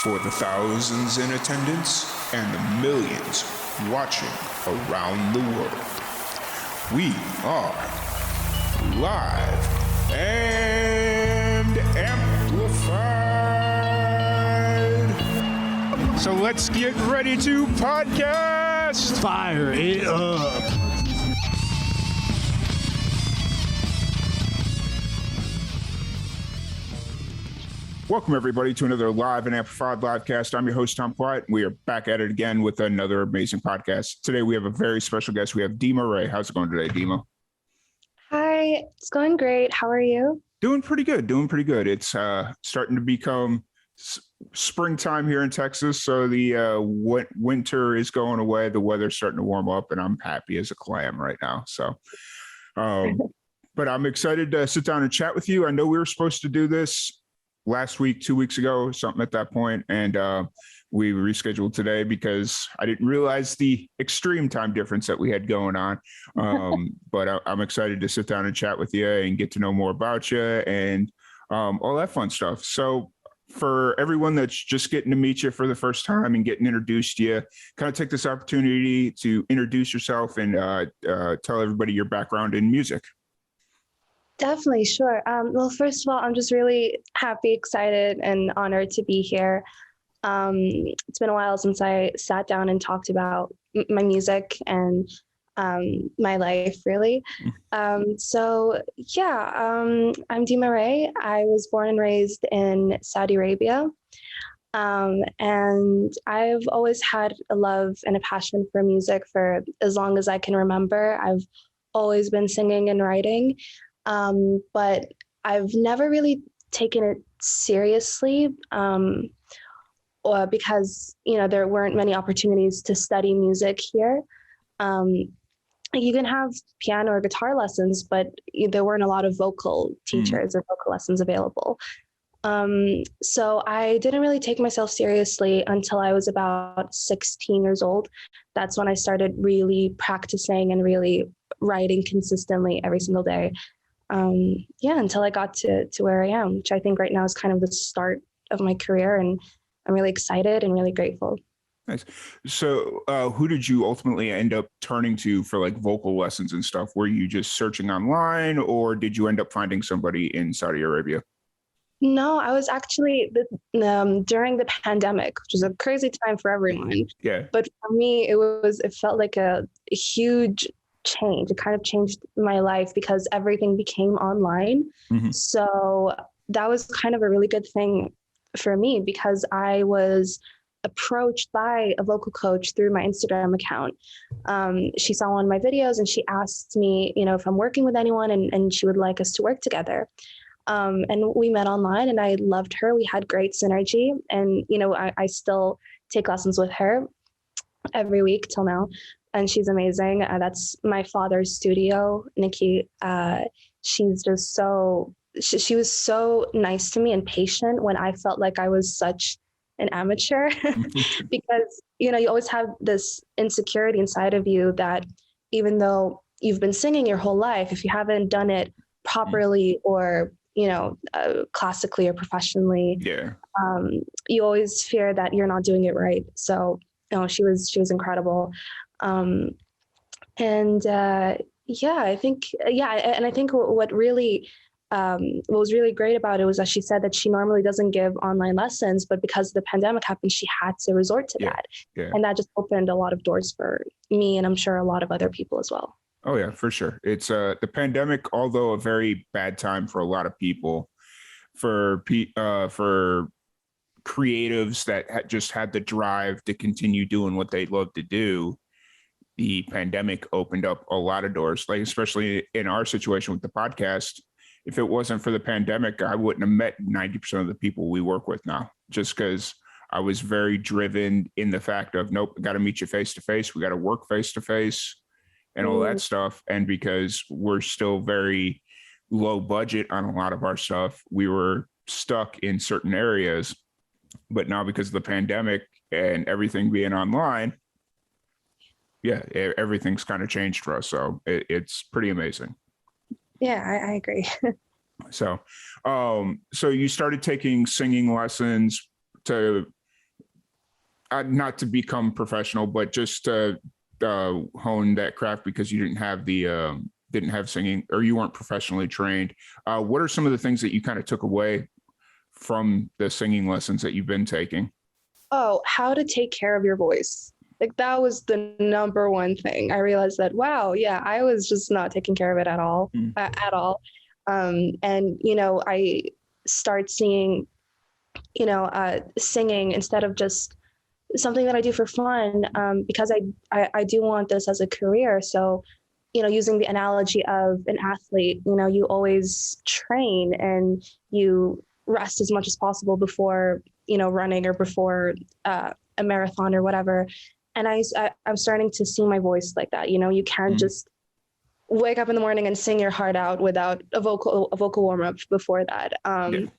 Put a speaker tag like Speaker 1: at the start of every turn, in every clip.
Speaker 1: For the thousands in attendance and the millions watching around the world, we are live and amplified. So let's get ready to podcast.
Speaker 2: Fire it up.
Speaker 1: Welcome, everybody, to another live and amplified livecast. I'm your host, Tom Quiet. We are back at it again with another amazing podcast. Today, we have a very special guest. We have Dema Raye. How's it going today, Dema?
Speaker 3: Hi, it's going great. How are you?
Speaker 1: Doing pretty good. It's starting to become springtime here in Texas. So the winter is going away. The weather's starting to warm up, and I'm happy as a clam right now. So, but I'm excited to sit down and chat with you. I know we were supposed to do this last week, 2 weeks ago, something at that point, and we rescheduled today because I didn't realize the extreme time difference that we had going on. But I'm excited to sit down and chat with you and get to know more about you and all that fun stuff. So for everyone that's just getting to meet you for the first time and getting introduced to you, kind of take this opportunity to introduce yourself and tell everybody your background in music.
Speaker 3: Definitely, sure. Well, first of all, I'm just really happy, excited, and honored to be here. It's been a while since I sat down and talked about my music and my life, really. I'm Dema Raye. I was born and raised in Saudi Arabia. And I've always had a love and a passion for music for as long as I can remember. I've always been singing and writing. But I've never really taken it seriously or because, there weren't many opportunities to study music here. You can have piano or guitar lessons, but there weren't a lot of vocal teachers or vocal lessons available. So I didn't really take myself seriously until I was about 16 years old. That's when I started really practicing and really writing consistently every single day. Until I got to where I am, which I think right now is kind of the start of my career, and I'm really excited and really grateful.
Speaker 1: Nice. So who did you ultimately end up turning to for like vocal lessons and stuff? Were you just searching online, or did you end up finding somebody in Saudi Arabia?
Speaker 3: No, I was actually during the pandemic, which was a crazy time for everyone.
Speaker 1: Yeah.
Speaker 3: But for me, it felt like a huge change. It kind of changed my life because everything became online. So that was kind of a really good thing for me because I was approached by a vocal coach through my Instagram account. She saw one of my videos and she asked me, if I'm working with anyone and she would like us to work together. And we met online and I loved her. We had great synergy. And, I still take lessons with her every week till now. And she's amazing. That's my father's studio, Nikki. She's just she was so nice to me and patient when I felt like I was such an amateur because, you always have this insecurity inside of you that even though you've been singing your whole life, if you haven't done it properly or, classically or professiontionally, you always fear that you're not doing it right. So, she was incredible. I think what was really great about it was that she said that she normally doesn't give online lessons, but because the pandemic happened, she had to resort to that. Yeah. And that just opened a lot of doors for me, and I'm sure a lot of other people as well.
Speaker 1: Oh yeah, for sure. It's the pandemic, although a very bad time for a lot of people, for creatives that just had the drive to continue doing what they love to do. The pandemic opened up a lot of doors, like especially in our situation with the podcast. If it wasn't for the pandemic, I wouldn't have met 90% of the people we work with now, just because I was very driven in the fact of, nope, got to meet you face to face. We got to work face to face and all that stuff. And because we're still very low budget on a lot of our stuff, we were stuck in certain areas. But now because of the pandemic and everything being online, everything's kind of changed for us. So it's pretty amazing.
Speaker 3: Yeah, I agree.
Speaker 1: So you started taking singing lessons to not to become professional, but just to hone that craft because you didn't have singing or you weren't professionally trained. What are some of the things that you kind of took away from the singing lessons that you've been taking?
Speaker 3: Oh, how to take care of your voice. Like that was the number one thing. I realized that, wow, yeah, I was just not taking care of it at all, at all. And, I start seeing, singing instead of just something that I do for fun, because I do want this as a career. So, using the analogy of an athlete, you always train and you rest as much as possible before, running or before a marathon or whatever. And I'm starting to see my voice like that. You can't just wake up in the morning and sing your heart out without a vocal warm up before that. And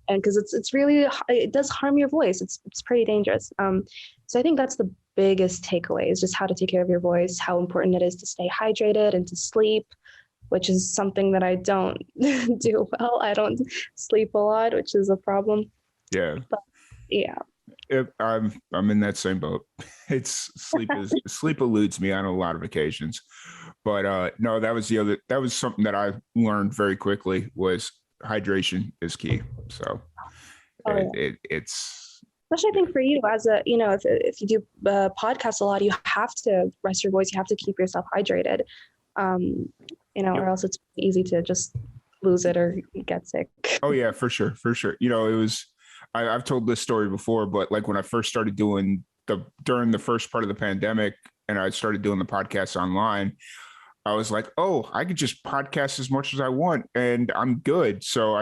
Speaker 3: because it does harm your voice. It's pretty dangerous. So I think that's the biggest takeaway is just how to take care of your voice, how important it is to stay hydrated and to sleep, which is something that I don't do well. I don't sleep a lot, which is a problem.
Speaker 1: Yeah.
Speaker 3: But yeah.
Speaker 1: I'm in that same boat. It's sleep eludes me on a lot of occasions, but no, that was something that I learned very quickly was hydration is key. So it's
Speaker 3: especially I think for you as a, if you do podcasts a lot, you have to rest your voice. You have to keep yourself hydrated, or else it's easy to just lose it or get sick.
Speaker 1: Oh yeah, for sure. It was, I've told this story before, but like when I first started during the first part of the pandemic and I started doing the podcast online, I was like, oh, I could just podcast as much as I want and I'm good. So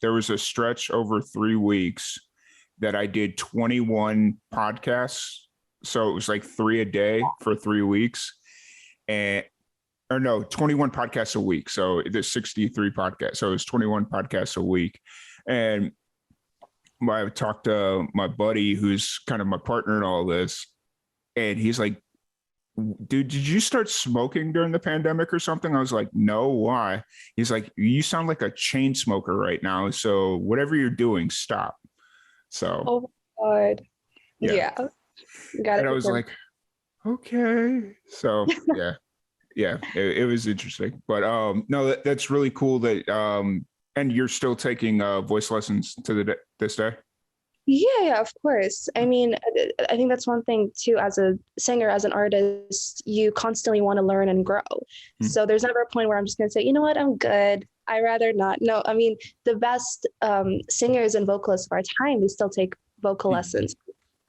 Speaker 1: there was a stretch over 3 weeks that I did 21 podcasts. So it was like 3 a day for 3 weeks 21 podcasts a week. So there's 63 podcasts. So it was 21 podcasts a week. And I talked to my buddy, who's kind of my partner in all this. And he's like, dude, did you start smoking during the pandemic or something? I was like, no, why? He's like, you sound like a chain smoker right now. So whatever you're doing, stop. So,
Speaker 3: oh my God. Yeah.
Speaker 1: And I was like, okay. So yeah, it was interesting, but no, that's really cool that and you're still taking voice lessons to this day.
Speaker 3: Yeah, of course. I mean, I think that's one thing too, as a singer, as an artist, you constantly want to learn and grow. So there's never a point where I'm just going to say, you know what, I'm good. I rather not. No, I mean, the best singers and vocalists of our time, they still take vocal lessons.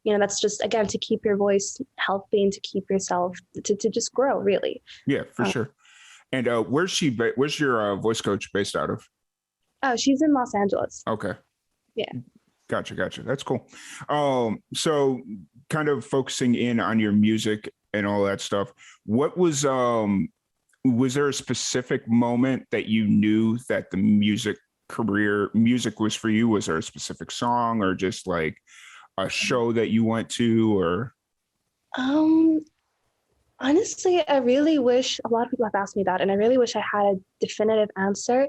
Speaker 3: That's just, again, to keep your voice healthy and to keep yourself to just grow, really.
Speaker 1: Yeah, for sure. And where's your voice coach based out of?
Speaker 3: Oh, she's in Los Angeles.
Speaker 1: Okay.
Speaker 3: Yeah.
Speaker 1: Gotcha. That's cool. So kind of focusing in on your music and all that stuff, what was there a specific moment that you knew that the music was for you? Was there a specific song or just like a show that you went to or?
Speaker 3: Honestly, I really wish, a lot of people have asked me that, and I really wish I had a definitive answer.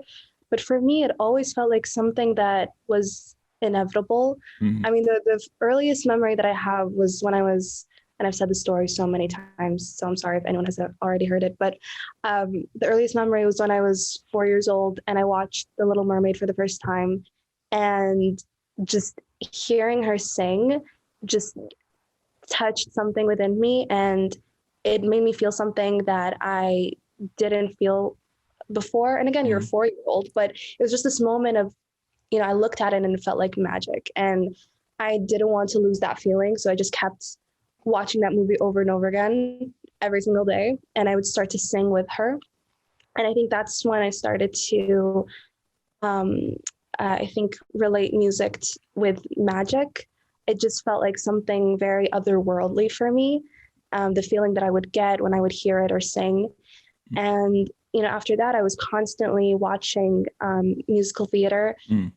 Speaker 3: But for me, it always felt like something that was inevitable. I mean, the earliest memory that I have was when I was, and I've said the story so many times, so I'm sorry if anyone has already heard it, but the earliest memory was when I was 4 years old and I watched The Little Mermaid for the first time, and just hearing her sing just touched something within me, and it made me feel something that I didn't feel before. And again, you're a 4-year-old, but it was just this moment of, I looked at it and it felt like magic, and I didn't want to lose that feeling. So I just kept watching that movie over and over again every single day. And I would start to sing with her. And I think that's when I started to, I think, relate music with magic. It just felt like something very otherworldly for me. The feeling that I would get when I would hear it or sing. And after that, I was constantly watching musical theater.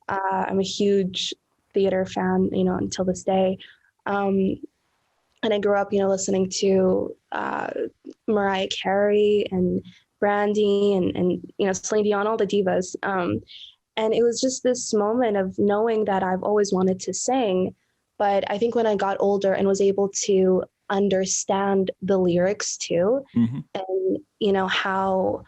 Speaker 3: I'm a huge theater fan, until this day. And I grew up, listening to Mariah Carey and Brandy and Celine Dion, all the divas. And it was just this moment of knowing that I've always wanted to sing, But I think when I got older and was able to understand the lyrics too, and, you know, how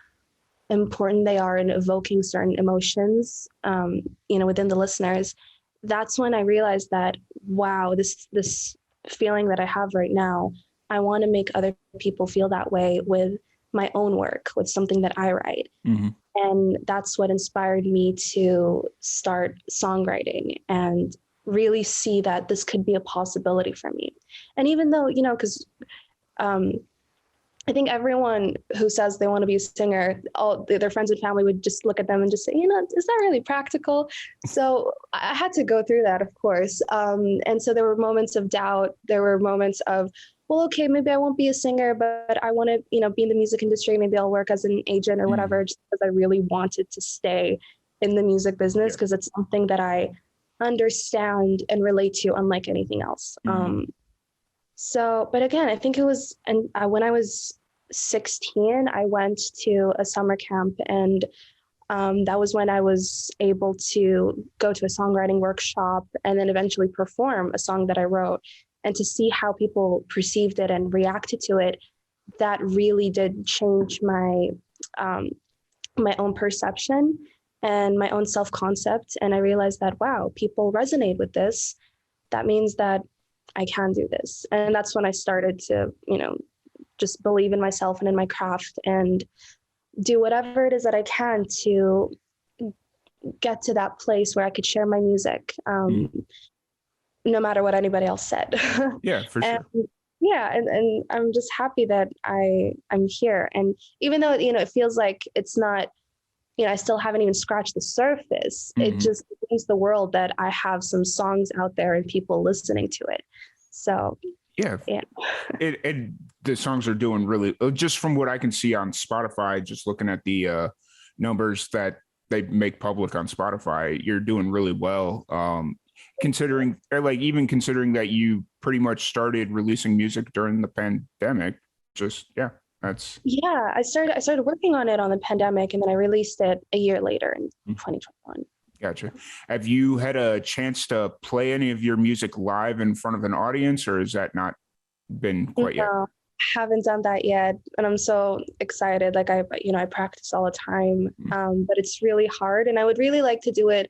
Speaker 3: important they are in evoking certain emotions, you know, within the listeners, that's when I realized that, wow, this feeling that I have right now, I want to make other people feel that way with my own work, with something that I write. And that's what inspired me to start songwriting and really see that this could be a possibility for me. And even though, you know, because I think everyone who says they want to be a singer, all their friends and family would just look at them and just say, you know, is that really practical? So I had to go through that, of course. And so there were moments of doubt. There were moments of, well, okay, maybe I won't be a singer, but I want to, you know, be in the music industry. Maybe I'll work as an agent or whatever, just because I really wanted to stay in the music business, because it's something that I understand and relate to unlike anything else. So, but again, I think it was, and when I was 16, I went to a summer camp, and that was when I was able to go to a songwriting workshop and then eventually perform a song that I wrote. And to see how people perceived it and reacted to it, that really did change my my own perception and my own self-concept. And I realized that, wow, people resonate with this. That means that I can do this. And that's when I started to, you know, just believe in myself and in my craft and do whatever it is that I can to get to that place where I could share my music, no matter what anybody else said.
Speaker 1: Yeah, for sure.
Speaker 3: Yeah, and I'm just happy that I'm here. And even though, you know, it feels like it's not, you know, I still haven't even scratched the surface. It just means the world that I have some songs out there and people listening to it. So
Speaker 1: yeah. The songs are doing really, just from what I can see on Spotify, just looking at the numbers that they make public on Spotify, you're doing really well. Considering that you pretty much started releasing music during the pandemic. Just
Speaker 3: I started working on it on the pandemic, and then I released it a year later in 2021.
Speaker 1: Gotcha. Have you had a chance to play any of your music live in front of an audience, or has that not been quite yet?
Speaker 3: No, haven't done that yet, and I'm so excited. Like I practice all the time, but it's really hard, and I would really like to do it,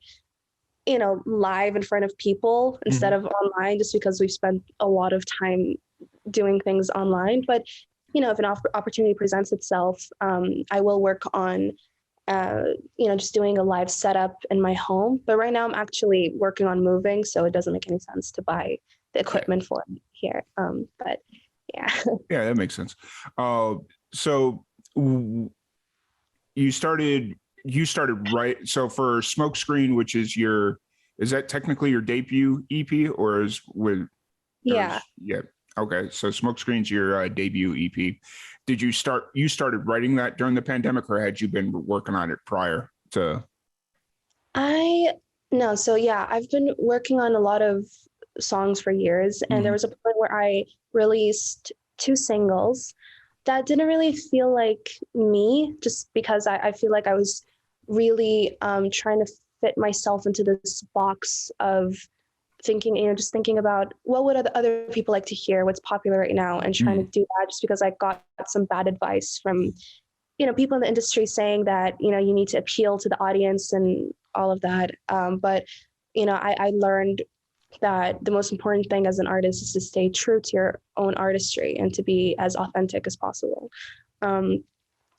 Speaker 3: you know, live in front of people instead of online, just because we've spent a lot of time doing things online. But, you know, if an opportunity presents itself, I will work on, you know, just doing a live setup in my home. But right now I'm actually working on moving, so it doesn't make any sense to buy the equipment for it here. But yeah.
Speaker 1: Yeah, that makes sense. So you started right. So for Smokescreen, which is is that technically your debut EP, or is with?
Speaker 3: Yeah.
Speaker 1: Yeah. Okay. So Smokescreen's your debut EP. You started writing that during the pandemic, or had you been working on it prior to?
Speaker 3: No. So yeah, I've been working on a lot of songs for years, and there was a point where I released 2 singles that didn't really feel like me, just because I feel like I was really trying to fit myself into this box of thinking, you know, just thinking about what would other people like to hear, what's popular right now, and trying to do that, just because I got some bad advice from, you know, people in the industry saying that, you know, you need to appeal to the audience and all of that. But, you know, I learned that the most important thing as an artist is to stay true to your own artistry and to be as authentic as possible.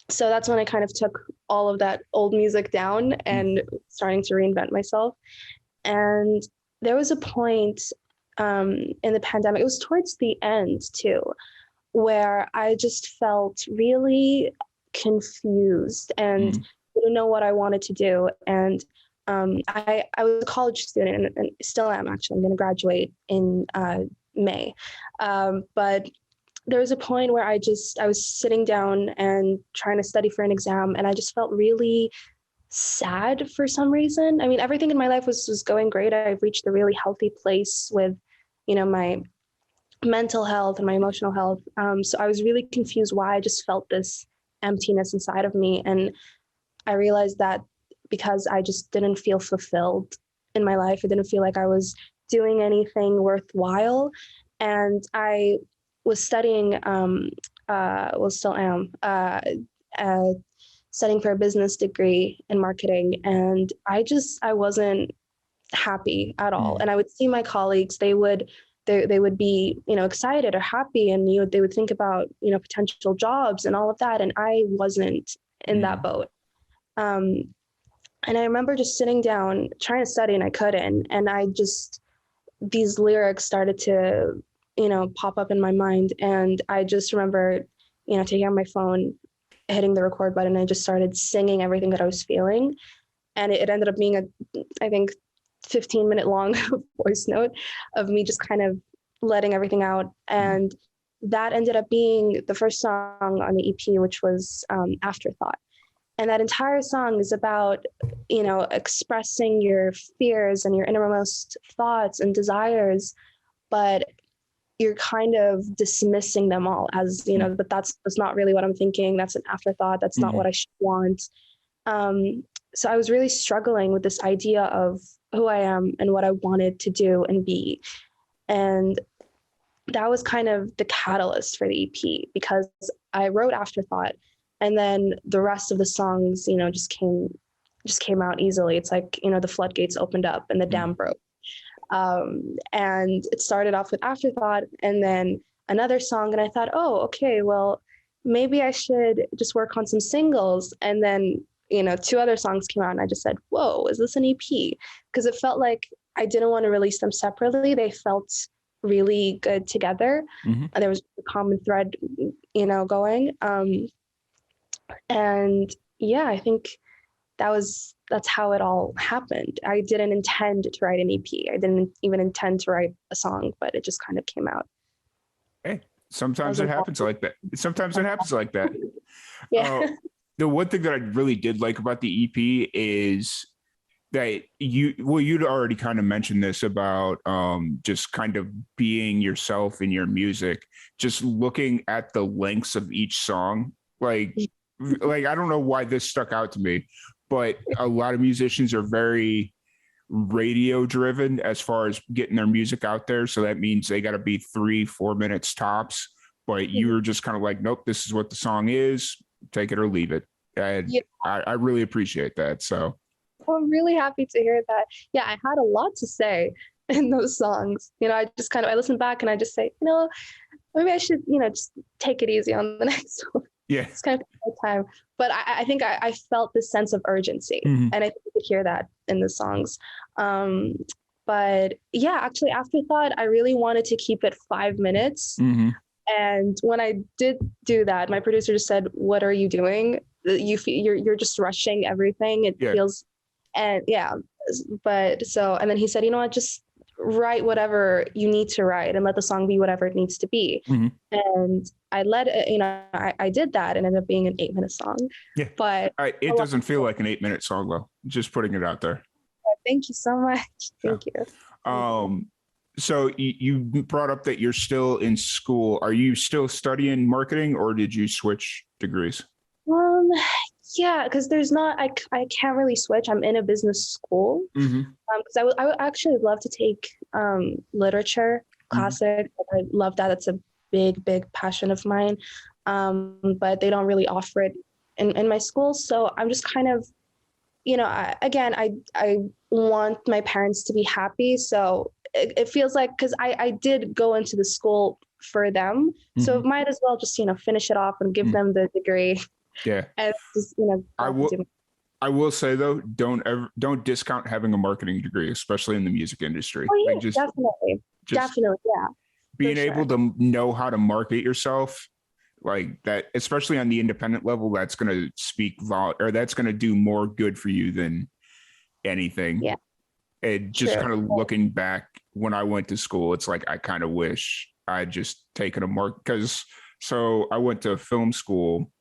Speaker 3: So that's when I kind of took all of that old music down and starting to reinvent myself. And there was a point in the pandemic, it was towards the end too, where I just felt really confused and didn't know what I wanted to do. And I was a college student, and still am actually. I'm going to graduate in May. But there was a point where I was sitting down and trying to study for an exam, and I just felt really sad for some reason. I mean, everything in my life was going great. I've reached a really healthy place with, you know, my mental health and my emotional health. So I was really confused why I just felt this emptiness inside of me. And I realized that because I just didn't feel fulfilled in my life. I didn't feel like I was doing anything worthwhile. And I was studying, well, still am, studying for a business degree in marketing. And I wasn't happy at all. And I would see my colleagues, they would be, excited or happy, and they would think about, potential jobs and all of that. And I wasn't in that boat. And I remember just sitting down trying to study, and I couldn't. And these lyrics started to, pop up in my mind. And I just remember, taking out my phone, hitting the record button, and I just started singing everything that I was feeling. And it ended up being I think 15-minute long voice note of me just kind of letting everything out. And that ended up being the first song on the EP, which was Afterthought. And that entire song is about, expressing your fears and your innermost thoughts and desires, but you're kind of dismissing them all as, but that's not really what I'm thinking. That's an afterthought. That's not what I should want. So I was really struggling with this idea of who I am and what I wanted to do and be. And that was kind of the catalyst for the EP, because I wrote Afterthought, and then the rest of the songs, just came out easily. It's like, the floodgates opened up and the dam broke. And it started off with Afterthought, and then another song. And I thought, oh, okay, well, maybe I should just work on some singles. And then, 2 other songs came out, and I just said, whoa, is this an EP? Because it felt like I didn't want to release them separately. They felt really good together. And there was a common thread, going. And yeah, I think that's how it all happened. I didn't intend to write an EP. I didn't even intend to write a song, but it just kind of came out.
Speaker 1: Hey, sometimes it happens like that.
Speaker 3: Yeah.
Speaker 1: The one thing that I really did like about the EP is that you'd already kind of mentioned this about just kind of being yourself in your music, just looking at the lengths of each song. Like I don't know why this stuck out to me, but a lot of musicians are very radio driven as far as getting their music out there. So that means they got to be 3-4 minutes tops. But you were just kind of like, nope, this is what the song is. Take it or leave it. And I really appreciate that. So
Speaker 3: I'm really happy to hear that. Yeah, I had a lot to say in those songs. I just I listen back and I just say, maybe I should, just take it easy on the next one.
Speaker 1: Yeah.
Speaker 3: It's kind of my time. But I think I felt this sense of urgency. And I think you could hear that in the songs. But yeah, actually, Afterthought, I really wanted to keep it 5 minutes. And when I did do that, my producer just said, what are you doing? You're just rushing everything. It feels, and yeah. But so, and then he said, what, just write whatever you need to write and let the song be whatever it needs to be. And I let it, I did that, and ended up being an 8-minute song. Yeah. But
Speaker 1: it doesn't feel like an 8-minute song though. Just putting it out there.
Speaker 3: Thank you so much. Thank you.
Speaker 1: So you brought up that you're still in school. Are you still studying marketing, or did you switch degrees?
Speaker 3: Yeah, because there's not, I can't really switch. I'm in a business school. Because I would actually love to take literature, classic. I love that. It's a big passion of mine. But they don't really offer it in my school. So I'm just kind of, I want my parents to be happy. So it feels like, because I did go into the school for them. So might as well just, finish it off and give them the degree.
Speaker 1: Yeah.
Speaker 3: And just,
Speaker 1: I will say though, don't discount having a marketing degree, especially in the music industry.
Speaker 3: Oh, yeah, definitely. Yeah.
Speaker 1: Being able to know how to market yourself like that, especially on the independent level, that's going to that's going to do more good for you than anything.
Speaker 3: Yeah.
Speaker 1: And just kind of looking back when I went to school, it's like, I kind of wish I'd just taken so I went to film school,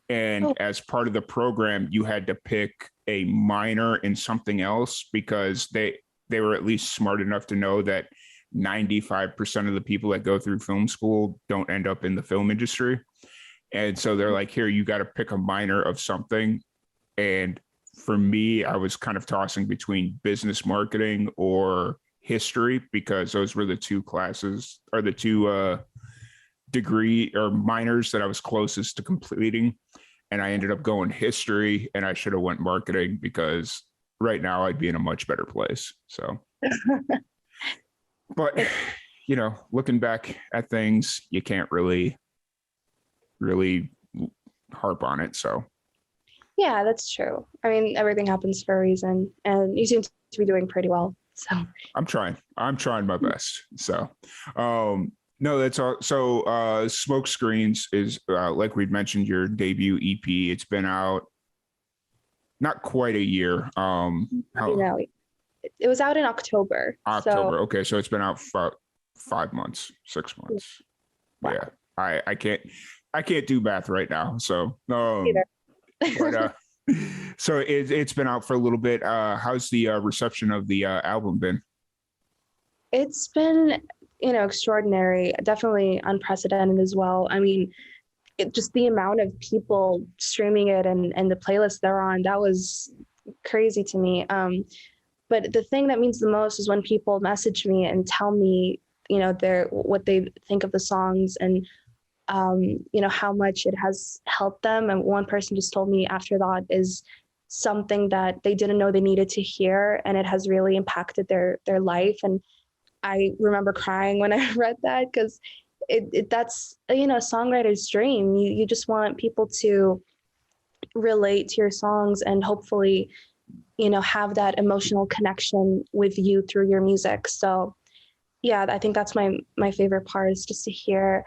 Speaker 1: and as part of the program, you had to pick a minor in something else, because they were at least smart enough to know that 95% of the people that go through film school don't end up in the film industry. And so they're like, here, you got to pick a minor of something. And for me, I was kind of tossing between business marketing or history because those were the two classes or the two degree or minors that I was closest to completing. And I ended up going history, and I should have went marketing because right now I'd be in a much better place. So, but you know, looking back at things, you can't really harp on it. So
Speaker 3: Yeah, that's true. I mean, everything happens for a reason, and you seem to be doing pretty well. So
Speaker 1: I'm trying my best. So, no, that's all. So, Smoke Screens is, like we'd mentioned, your debut EP. It's been out not quite a year.
Speaker 3: It was out in October.
Speaker 1: October. Okay. So it's been out for 5 months, 6 months.
Speaker 3: Wow.
Speaker 1: Yeah. I can't do math right now. So, but, so it's been out for a little bit. How's the reception of the album been?
Speaker 3: It's been, extraordinary, definitely unprecedented as well. I mean, just the amount of people streaming it and the playlist they're on, that was crazy to me. But the thing that means the most is when people message me and tell me, what they think of the songs and, how much it has helped them. And one person just told me Afterthought is something that they didn't know they needed to hear, and it has really impacted their life. And I remember crying when I read that, because that's a songwriter's dream. You just want people to relate to your songs and hopefully have that emotional connection with you through your music. So yeah, I think that's my favorite part, is just to hear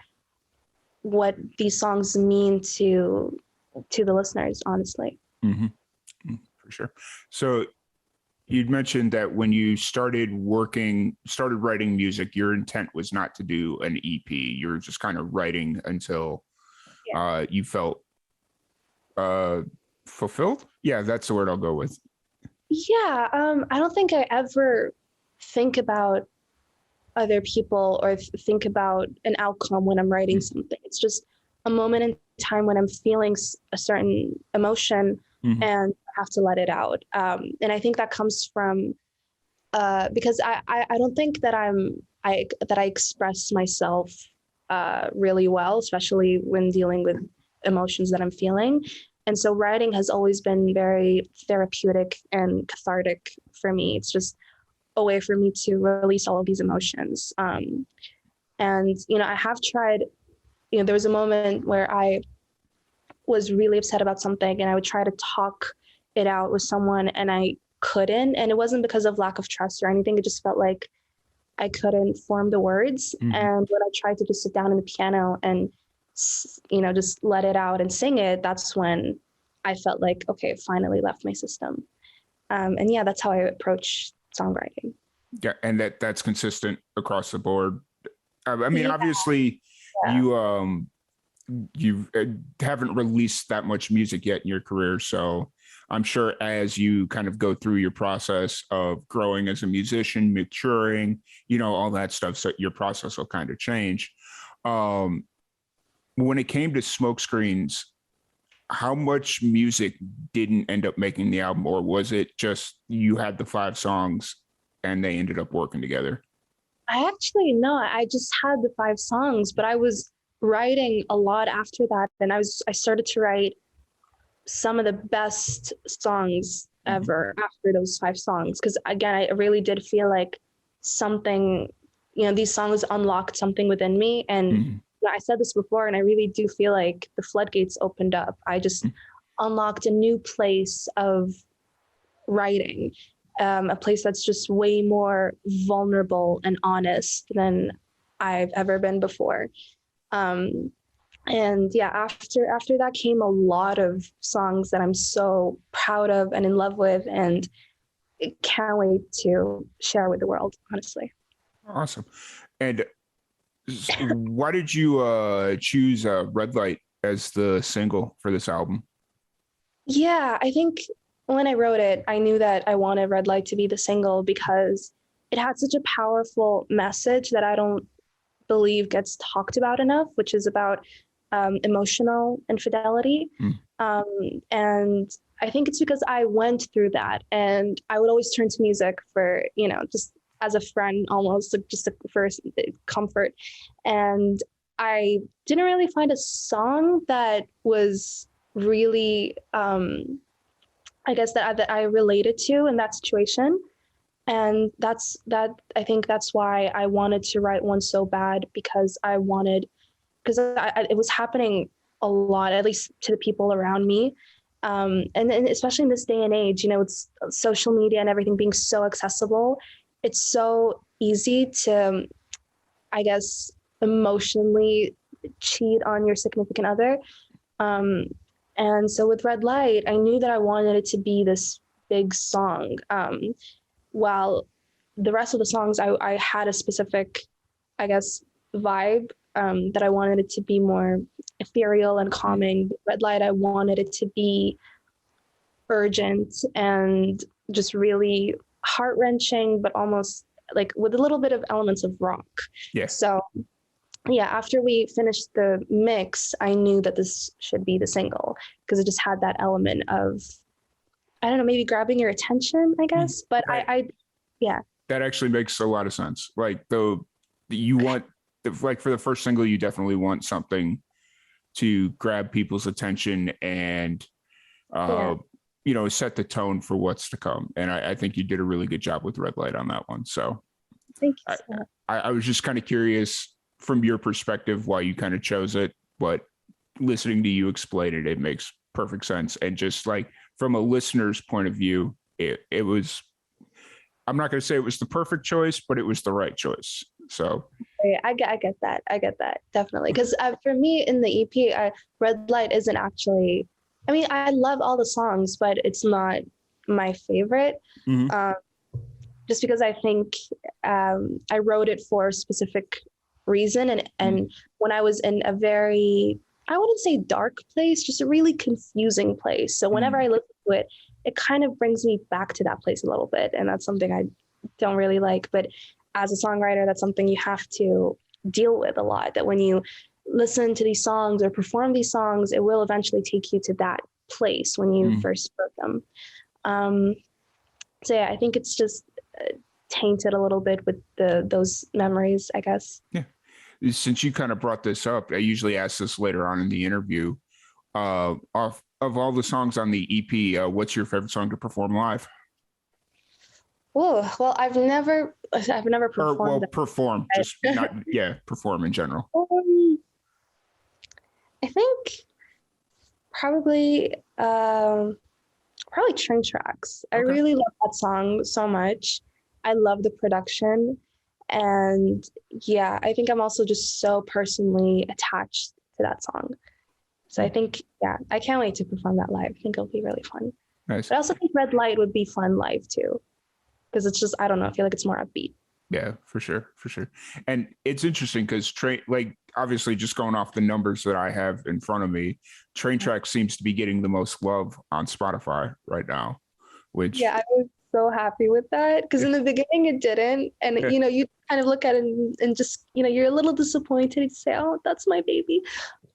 Speaker 3: what these songs mean to the listeners, honestly.
Speaker 1: Mm-hmm. For sure. So you'd mentioned that when you started writing music, your intent was not to do an EP. You were just kind of writing until you felt fulfilled. Yeah, that's the word I'll go with.
Speaker 3: Yeah, I don't think I ever think about other people or think about an outcome when I'm writing something. It's just a moment in time when I'm feeling a certain emotion and I have to let it out. And I think that comes from because I don't think that I express myself really well, especially when dealing with emotions that I'm feeling. And so writing has always been very therapeutic and cathartic for me. It's just a way for me to release all of these emotions. And, I have tried, there was a moment where I was really upset about something and I would try to talk it out with someone and I couldn't. And it wasn't because of lack of trust or anything. It just felt like I couldn't form the words. And when I tried to just sit down in the piano and, just let it out and sing it, that's when I felt like, okay, it finally left my system. And yeah, that's how I approach songwriting.
Speaker 1: Yeah, and that's consistent across the board. I mean, obviously, you haven't released that much music yet in your career, so I'm sure as you kind of go through your process of growing as a musician, maturing, all that stuff, so your process will kind of change. When it came to Smoke Screens, how much music didn't end up making the album, or was it just you had the 5 songs and they ended up working together?
Speaker 3: I just had the 5 songs, but I was writing a lot after that. And I started to write some of the best songs ever after those 5 songs. Because again, I really did feel like something, these songs unlocked something within me. And I said this before, and I really do feel like the floodgates opened up. I just unlocked a new place of writing, a place that's just way more vulnerable and honest than I've ever been before. And yeah, after that came a lot of songs that I'm so proud of and in love with, and can't wait to share with the world, honestly.
Speaker 1: Awesome. And why did you choose Red Light as the single for this album?
Speaker 3: Yeah, I think when I wrote it, I knew that I wanted Red Light to be the single because it had such a powerful message that I don't believe gets talked about enough, which is about emotional infidelity. And I think it's because I went through that, and I would always turn to music for, just as a friend, almost like just for comfort. And I didn't really find a song that was really, I guess that I related to in that situation. And I think that's why I wanted to write one so bad, because it was happening a lot, at least to the people around me. And especially in this day and age, it's social media and everything being so accessible. It's so easy to, I guess, emotionally cheat on your significant other. And so with Red Light, I knew that I wanted it to be this big song. While the rest of the songs, I had a specific, I guess, vibe, that I wanted it to be more ethereal and calming. Red Light, I wanted it to be urgent and just really heart-wrenching, but almost like with a little bit of elements of rock.
Speaker 1: Yeah.
Speaker 3: So yeah, after we finished the mix, I knew that this should be the single, because it just had that element of, I don't know, maybe grabbing your attention, I guess. But yeah.
Speaker 1: That actually makes a lot of sense. Like you want, like for the first single, you definitely want something to grab people's attention and, set the tone for what's to come. And I think you did a really good job with Red Light on that one. So
Speaker 3: thank you. So much.
Speaker 1: I was just kind of curious from your perspective why you kind of chose it, but listening to you explain it, it makes perfect sense. And just like from a listener's point of view, it was, I'm not going to say it was the perfect choice, but it was the right choice. So
Speaker 3: I get that. I get that. Definitely. Because for me in the EP, Red Light isn't actually, I mean, I love all the songs, but it's not my favorite.
Speaker 1: Mm-hmm.
Speaker 3: Just because I think I wrote it for a specific reason. And when I was in a very, I wouldn't say dark place, just a really confusing place. So whenever I listen to it, it kind of brings me back to that place a little bit. And that's something I don't really like. But as a songwriter, that's something you have to deal with a lot, that when you listen to these songs or perform these songs, it will eventually take you to that place when you first wrote them. So yeah, I think it's just tainted a little bit with those memories, I guess.
Speaker 1: Yeah. Since you kind of brought this up, I usually ask this later on in the interview. Of all the songs on the EP, what's your favorite song to perform live?
Speaker 3: Oh, well, I've never performed.
Speaker 1: Perform, just not, perform in general.
Speaker 3: I think probably Train Tracks. I really love that song so much. I love the production. And yeah, I think I'm also just so personally attached to that song. So I think, I can't wait to perform that live. I think it'll be really fun.
Speaker 1: Nice.
Speaker 3: But I also think Red Light would be fun live too, because it's just, I don't know, I feel like it's more upbeat.
Speaker 1: Yeah, for sure. And it's interesting because obviously just going off the numbers that I have in front of me, Train Tracks seems to be getting the most love on Spotify right now, which
Speaker 3: I was so happy with that, because in the beginning it didn't. And, you kind of look at it and just, you're a little disappointed. You say, oh, that's my baby.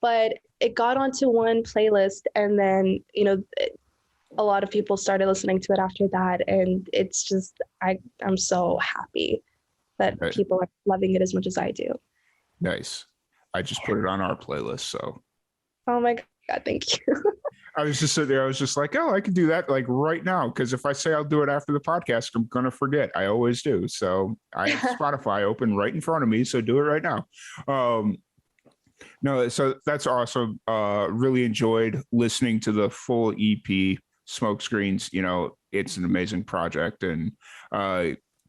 Speaker 3: But it got onto one playlist, and then, a lot of people started listening to it after that. And it's just, I'm so happy that people are loving it as much as I do.
Speaker 1: Nice. I just put it on our playlist. So.
Speaker 3: Oh my God, thank you.
Speaker 1: I was just sitting there. I was just like, oh, I can do that like right now. Because if I say I'll do it after the podcast, I'm going to forget. I always do. So I have Spotify open right in front of me. So do it right now. No, so that's awesome. Really enjoyed listening to the full EP, Smokescreens. It's an amazing project, and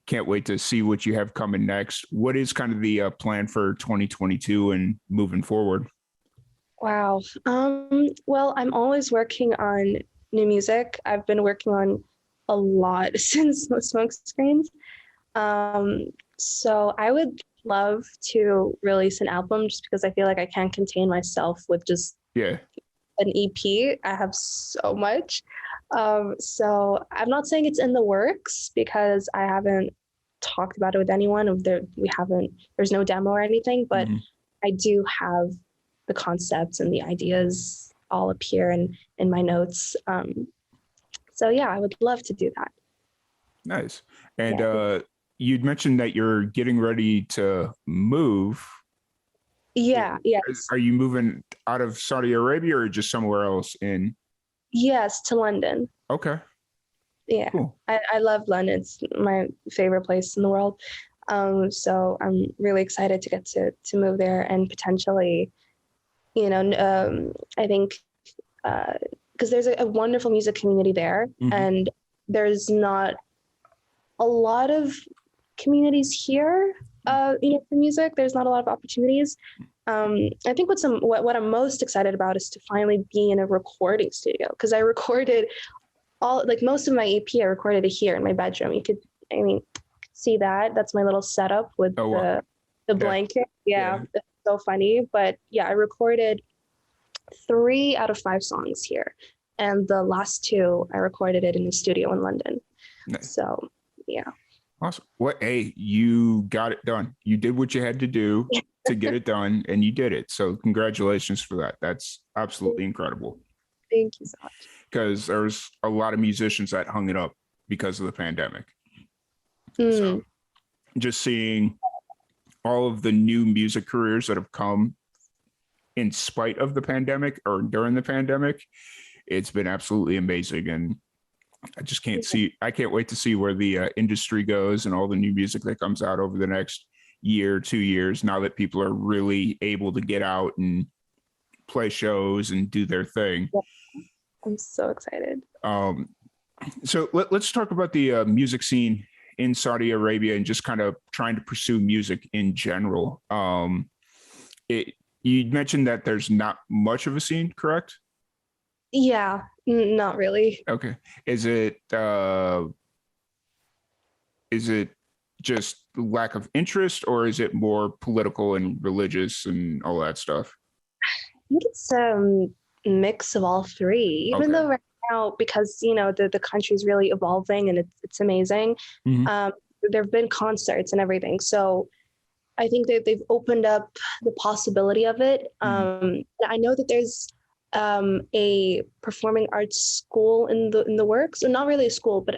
Speaker 1: can't wait to see what you have coming next. What is kind of the plan for 2022 and moving forward?
Speaker 3: Wow. Well, I'm always working on new music. I've been working on a lot since Smokescreens. So I would love to release an album, just because I feel like I can't contain myself with just an EP. I have so much. So I'm not saying it's in the works, because I haven't talked about it with anyone. There's no demo or anything, but I do have the concepts and the ideas all appear in my notes. So yeah, I would love to do that.
Speaker 1: Nice. And you'd mentioned that you're getting ready to move.
Speaker 3: Yeah, yes.
Speaker 1: Are you moving out of Saudi Arabia or just somewhere else in?
Speaker 3: Yes, to London.
Speaker 1: Okay,
Speaker 3: Yeah.
Speaker 1: cool.
Speaker 3: I love London. It's my favorite place in the world. So I'm really excited to get to move there and potentially, I think because there's a wonderful music community there, and there's not a lot of communities here, for music. There's not a lot of opportunities. I think what I'm most excited about is to finally be in a recording studio, because I recorded most of my EP. I recorded it here in my bedroom. You could, see that. That's my little setup with the blanket. Yeah, it's so funny. But yeah, I recorded 3 out of 5 songs here, and the last 2 I recorded it in the studio in London. Nice. So yeah.
Speaker 1: Awesome. Hey, you got it done. You did what you had to do to get it done, and you did it. So congratulations for that. That's absolutely incredible.
Speaker 3: Thank you so much.
Speaker 1: Because there's a lot of musicians that hung it up because of the pandemic. So just seeing all of the new music careers that have come in spite of the pandemic or during the pandemic, it's been absolutely amazing. And I can't wait to see where the industry goes and all the new music that comes out over the next year, 2 years, now that people are really able to get out and play shows and do their thing.
Speaker 3: I'm so excited.
Speaker 1: So let's talk about the music scene in Saudi Arabia and just kind of trying to pursue music in general. You mentioned that there's not much of a scene, correct?
Speaker 3: Yeah, not really.
Speaker 1: Okay. Is it just lack of interest, or is it more political and religious and all that stuff?
Speaker 3: I think it's a mix of all 3, even though right now, because the country's really evolving and it's amazing. There have been concerts and everything, so I think that they've opened up the possibility of it. I know that there's a performing arts school in the works, or not really a school, but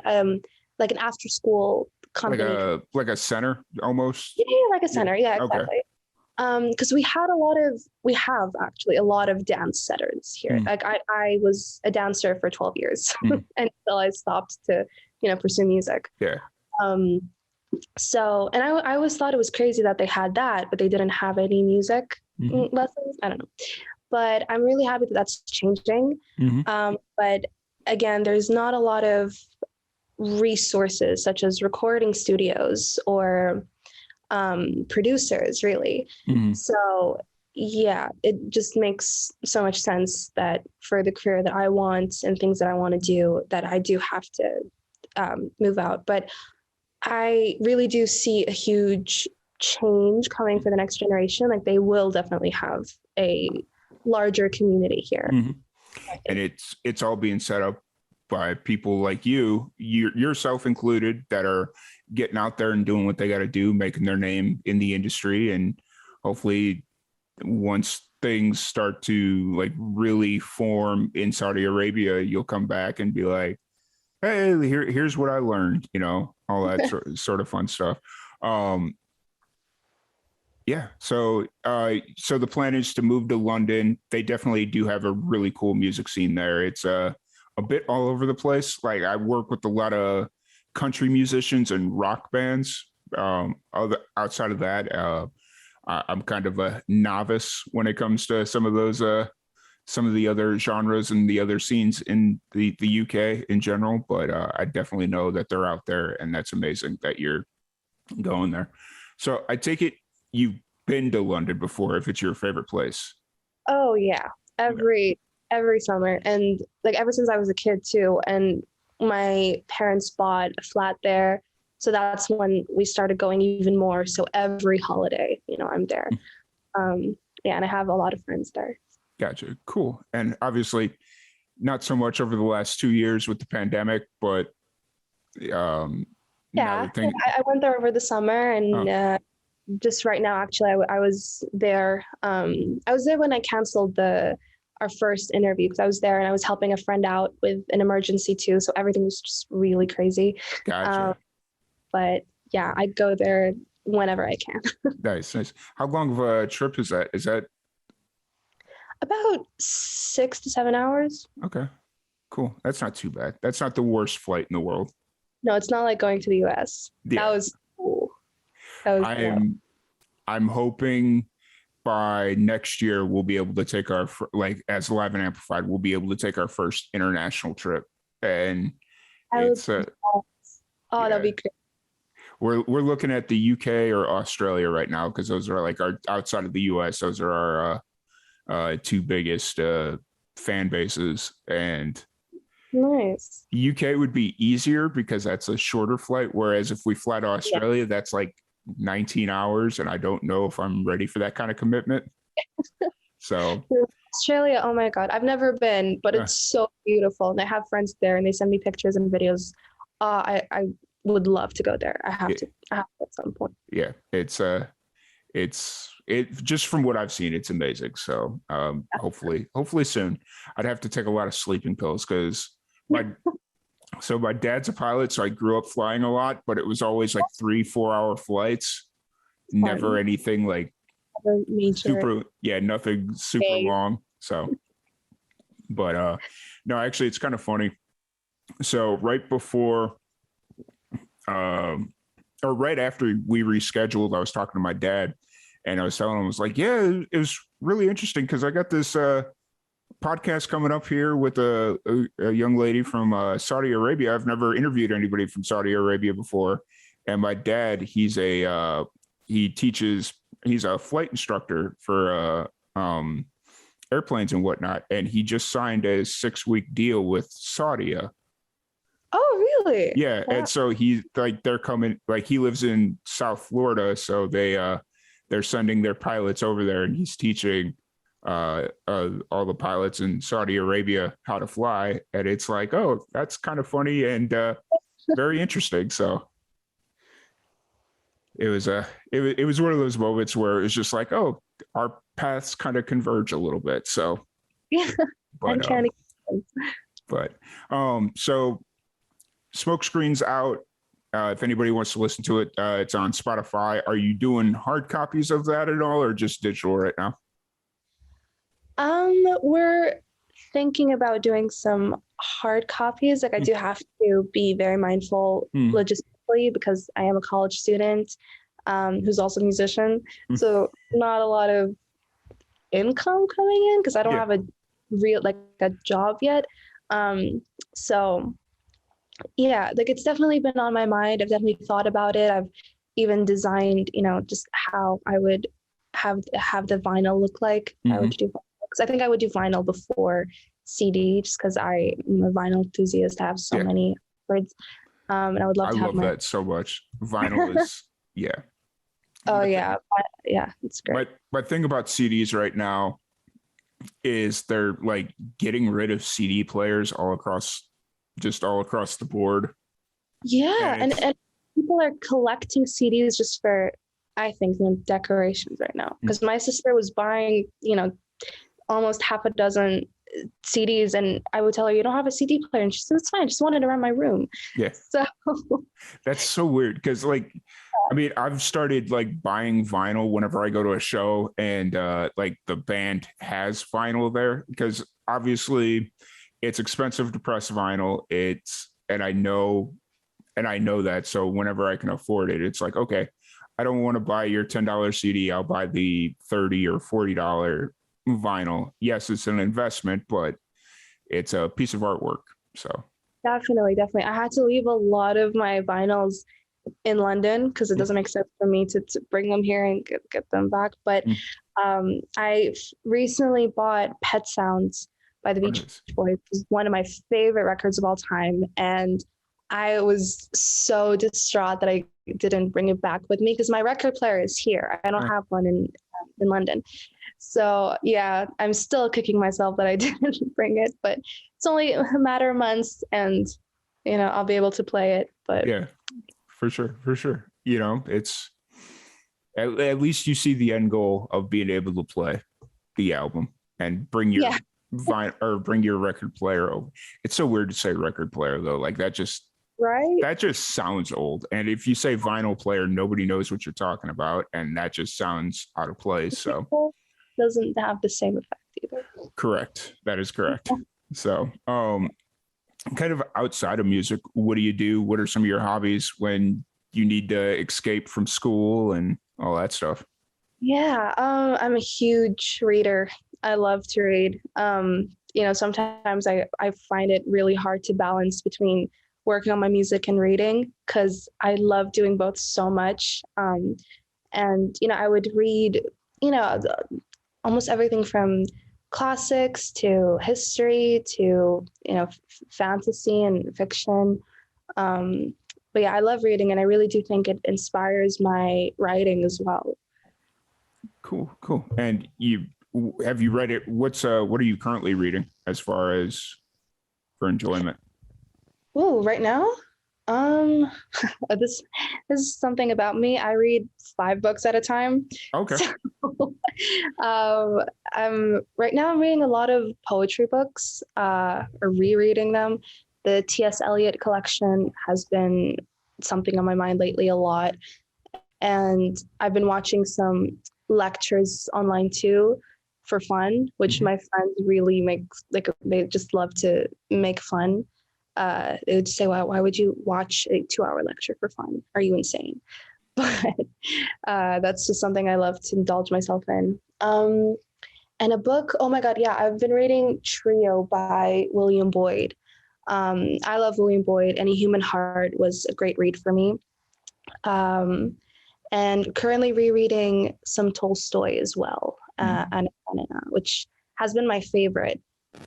Speaker 3: like an after school company,
Speaker 1: like a center almost.
Speaker 3: Yeah, like a center. Yeah, exactly. Because we have actually a lot of dance centers here. Like I was a dancer for 12 years until I stopped to pursue music.
Speaker 1: Yeah.
Speaker 3: So, and I always thought it was crazy that they had that, but they didn't have any music lessons. I don't know, but I'm really happy that that's changing. But again, there's not a lot of resources such as recording studios or producers, really. So yeah, it just makes so much sense that for the career that I want and things that I want to do, that I do have to move out. But I really do see a huge change coming for the next generation. Like they will definitely have a larger community here.
Speaker 1: And it's all being set up by people like you, yourself included, that are getting out there and doing what they got to do, making their name in the industry. And hopefully once things start to like really form in Saudi Arabia, you'll come back and be like, hey, here's what I learned, all that sort of fun stuff. Yeah. So the plan is to move to London. They definitely do have a really cool music scene there. It's a bit all over the place. Like I work with a lot of country musicians and rock bands. Outside of that, I'm kind of a novice when it comes to some of the other genres and the other scenes in the UK in general. But I definitely know that they're out there, and that's amazing that you're going there. So I take it you've been to London before, if it's your favorite place.
Speaker 3: Oh yeah, every summer, and like ever since I was a kid too. And my parents bought a flat there, so that's when we started going even more. So every holiday, I'm there. Yeah, and I have a lot of friends there.
Speaker 1: Gotcha. Cool. And obviously not so much over the last 2 years with the pandemic, but
Speaker 3: I went there over the summer, and just right now, actually, I was there. I was there when I canceled our first interview, because I was there and I was helping a friend out with an emergency too. So everything was just really crazy.
Speaker 1: Gotcha.
Speaker 3: But yeah, I go there whenever I can.
Speaker 1: Nice. How long of a trip is that? Is that
Speaker 3: About 6 to 7 hours.
Speaker 1: okay? Cool. That's not too bad. That's not the worst flight in the world.
Speaker 3: No, it's not like going to the US. That
Speaker 1: Yeah.
Speaker 3: was cool. That was
Speaker 1: I'm hoping by next year we'll be able to take our like as Live and Amplified, we'll be able to take our first international trip, and it's
Speaker 3: oh,
Speaker 1: yeah.
Speaker 3: that'd be great.
Speaker 1: We're looking at the UK or Australia right now because those are like our outside of the US. Those are our two biggest fan bases, and
Speaker 3: Nice.
Speaker 1: UK would be easier because that's a shorter flight. Whereas if we fly to Australia, that's like 19 hours, and I don't know if I'm ready for that kind of commitment. So
Speaker 3: Australia, oh my God, I've never been, but it's so beautiful. And I have friends there and they send me pictures and videos. I would love to go there. I have to at some point.
Speaker 1: Yeah, it's just from what I've seen, it's amazing. So hopefully soon. I'd have to take a lot of sleeping pills because my dad's a pilot, so I grew up flying a lot, but it was always like 3-4 hour flights. Never anything like super, nothing super long. So, but no, actually it's kind of funny. So right before or right after we rescheduled, I was talking to my dad and I was telling him, I was like, yeah, it was really interesting because I got this podcast coming up here with a young lady from Saudi Arabia. I've never interviewed anybody from Saudi Arabia before. And my dad, he's a flight instructor for airplanes and whatnot. And he just signed a 6-week deal with Saudi.
Speaker 3: Oh, really?
Speaker 1: Yeah. Wow. And so they're coming, like he lives in South Florida. So they're sending their pilots over there and he's teaching all the pilots in Saudi Arabia how to fly. And it's like, oh, that's kind of funny and very interesting. So it was one of those moments where it was just like, oh, our paths kind of converge a little bit. So
Speaker 3: yeah,
Speaker 1: so Smokescreen's out. If anybody wants to listen to it, it's on Spotify. Are you doing hard copies of that at all or just digital right now?
Speaker 3: We're thinking about doing some hard copies. Like I do have to be very mindful logistically because I am a college student who's also a musician. So not a lot of income coming in because I don't have a real like a job yet. So yeah, like it's definitely been on my mind. I've definitely thought about it. I've even designed, just how I would have the vinyl look like. I would do because I think I would do vinyl before CD just because I'm a vinyl enthusiast. I have so many records. And I would love to have
Speaker 1: that so much. Vinyl is
Speaker 3: Oh yeah. Yeah, it's great.
Speaker 1: My thing about CDs right now is they're like getting rid of CD players all across the board.
Speaker 3: Yeah, and people are collecting CDs just for, I think, decorations right now. Because my sister was buying, almost half a dozen CDs, and I would tell her, "You don't have a CD player," and she said, "It's fine. I just want it around my room."
Speaker 1: Yeah.
Speaker 3: So
Speaker 1: that's so weird because, like, I mean, I've started like buying vinyl whenever I go to a show, and like the band has vinyl there because obviously it's expensive to press vinyl. And I know that. So whenever I can afford it, it's like, okay, I don't want to buy your $10 CD. I'll buy the $30 or $40 vinyl. Yes, it's an investment, but it's a piece of artwork. So
Speaker 3: definitely. I had to leave a lot of my vinyls in London because it doesn't make sense for me to bring them here and get them back. But I recently bought Pet Sounds by the Beach Boys. It's one of my favorite records of all time. And I was so distraught that I didn't bring it back with me because my record player is here. I don't have one in London. So yeah, I'm still kicking myself that I didn't bring it, but it's only a matter of months and, I'll be able to play it. But
Speaker 1: yeah, for sure. It's at least you see the end goal of being able to play the album and bring your bring your record player over. It's so weird to say record player though. Like that just
Speaker 3: Right?
Speaker 1: that just sounds old. And if you say vinyl player, nobody knows what you're talking about, and that just sounds out of place. So
Speaker 3: Doesn't have the same effect either.
Speaker 1: correct. That is correct. So kind of outside of music, what do you do? What are some of your hobbies when you need to escape from school and all that stuff?
Speaker 3: Yeah, I'm a huge reader. I love to read. Sometimes I find it really hard to balance between working on my music and reading because I love doing both so much. I would read, you know, almost everything from classics to history to, fantasy and fiction. But yeah, I love reading, and I really do think it inspires my writing as well.
Speaker 1: Cool. And have you read it? What are you currently reading as far as for enjoyment?
Speaker 3: Oh, right now, um, this is something about me. I read 5 books at a time.
Speaker 1: Okay.
Speaker 3: So, I'm reading a lot of poetry books, or rereading them. The T.S. Eliot collection has been something on my mind lately a lot, and I've been watching some lectures online too for fun, which my friends really make, like, they just love to make fun. They would just say, why would you watch a 2-hour lecture for fun? Are you insane? But that's just something I love to indulge myself in. And a book, oh my God, yeah, I've been reading Trio by William Boyd. I love William Boyd. Any Human Heart was a great read for me. And currently rereading some Tolstoy as well, Anna Karenina, which has been my favorite.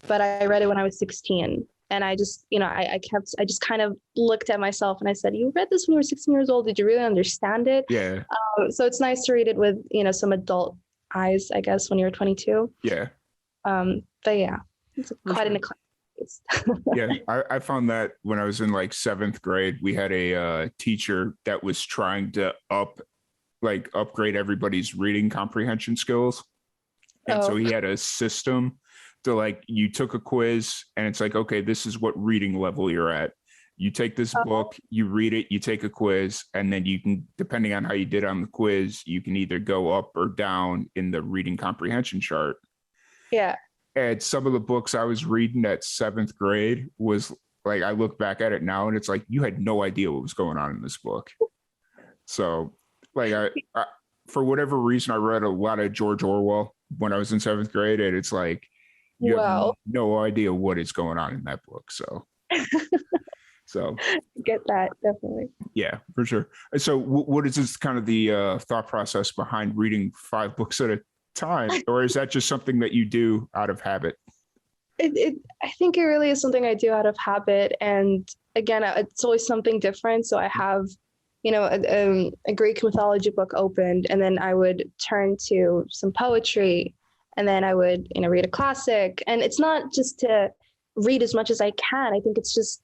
Speaker 3: But I read it when I was 16. And I just, I just kind of looked at myself and I said, you read this when you were 16 years old. Did you really understand it?
Speaker 1: Yeah.
Speaker 3: So it's nice to read it with, some adult eyes, I guess, when you're 22.
Speaker 1: Yeah.
Speaker 3: But yeah, it's quite an eclectic taste.
Speaker 1: Yeah. I found that when I was in like 7th grade, we had a teacher that was trying to upgrade everybody's reading comprehension skills. And so he had a system to you took a quiz and it's like, okay, this is what reading level you're at. You take this book, you read it, you take a quiz, and then you can, depending on how you did on the quiz, you can either go up or down in the reading comprehension chart.
Speaker 3: Yeah.
Speaker 1: And some of the books I was reading at 7th grade was like, I look back at it now and it's like, you had no idea what was going on in this book. So I for whatever reason, I read a lot of George Orwell when I was in 7th grade, and it's like, you have no idea what is going on in that book. So
Speaker 3: get that, definitely.
Speaker 1: Yeah, for sure. So what is this kind of the thought process behind reading 5 books at a time? Or is that just something that you do out of habit?
Speaker 3: I think it really is something I do out of habit. And again, it's always something different. So I have, a Greek mythology book opened, and then I would turn to some poetry, and then I would, read a classic. And it's not just to read as much as I can. I think it's just,